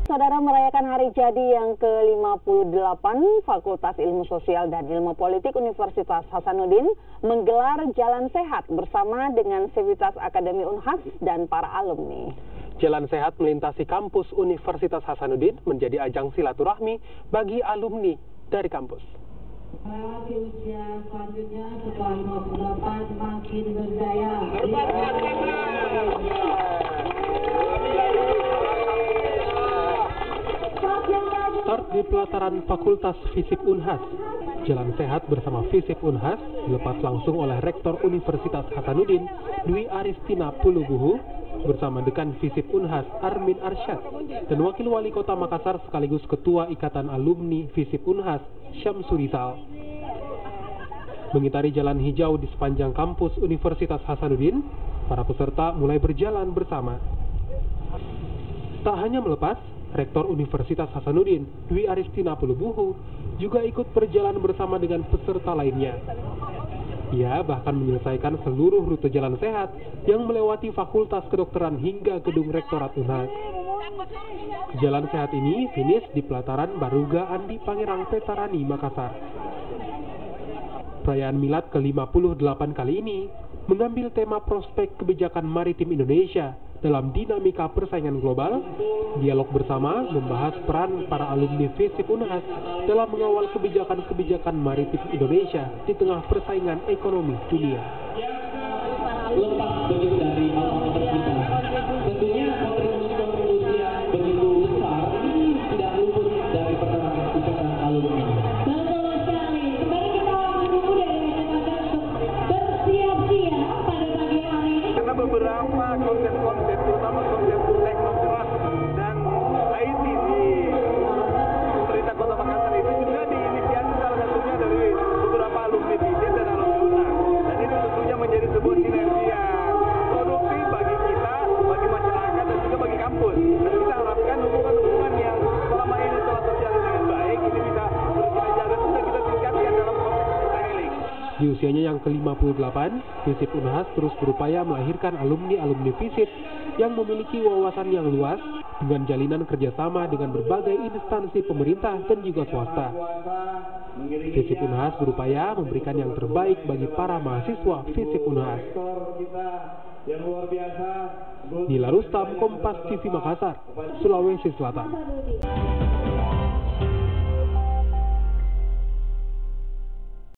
Saudara, merayakan hari jadi yang ke-58, Fakultas Ilmu Sosial dan Ilmu Politik Universitas Hasanuddin menggelar Jalan Sehat bersama dengan Sivitas Akademi Unhas dan para alumni. Jalan Sehat melintasi kampus Universitas Hasanuddin menjadi ajang silaturahmi bagi alumni dari kampus. Melewati usia selanjutnya setelah 58 makin berjaya. Start di pelataran Fakultas Fisip Unhas. Jalan Sehat bersama Fisip Unhas dilepas langsung oleh Rektor Universitas Hasanuddin, Dwi Aristina Pulubuhu, bersama Dekan Fisip Unhas Armin Arsyad dan Wakil Wali Kota Makassar sekaligus Ketua Ikatan Alumni Fisip Unhas Syamsurizal. Mengitari jalan hijau di sepanjang kampus Universitas Hasanuddin, para peserta mulai berjalan bersama. Tak hanya melepas, Rektor Universitas Hasanuddin, Dwi Aristina Pulubuhu, juga ikut berjalan bersama dengan peserta lainnya. Ia bahkan menyelesaikan seluruh rute jalan sehat yang melewati Fakultas Kedokteran hingga gedung Rektorat Unhas. Jalan sehat ini finish di pelataran Baruga Andi Pangerang Petarani, Makassar. Perayaan Milad ke-58 kali ini mengambil tema prospek kebijakan maritim Indonesia dalam dinamika persaingan global. Dialog bersama membahas peran para alumni Fisip Unhas dalam mengawal kebijakan-kebijakan maritim Indonesia di tengah persaingan ekonomi dunia. Lepas begitu dari alma-mater kita, tentunya kontribusi yang begitu besar tidak luput dari peran ikatan alumni. Betul sekali. Kembali kita menunggu dari rekan-rekan untuk bersiap-siap pada pagi hari ini. Karena beberapa konsep-konsep, terutama konsep teknokrat dan IT di pemerintah Kota Makassar itu juga diinisiasi salah satunya dari beberapa alumni FISIP dan alumni UNHAS. Dan ini tentunya menjadi sebuah sinergi yang produktif bagi kita, bagi masyarakat dan juga bagi kampus. Dan kita harapkan hubungan-hubungan yang selama ini telah terjalin dengan baik ini bisa terus kita jaga, sudah kita tingkatkan dalam konteks profiling. Di usianya yang ke-58, Fisip Unhas terus berupaya melahirkan alumni-alumni Fisip yang memiliki wawasan yang luas dengan jalinan kerjasama dengan berbagai instansi pemerintah dan juga swasta. Fisip Unhas berupaya memberikan yang terbaik bagi para mahasiswa Fisip Unhas. Nila Rustam, Kompas TV Makassar, Sulawesi Selatan.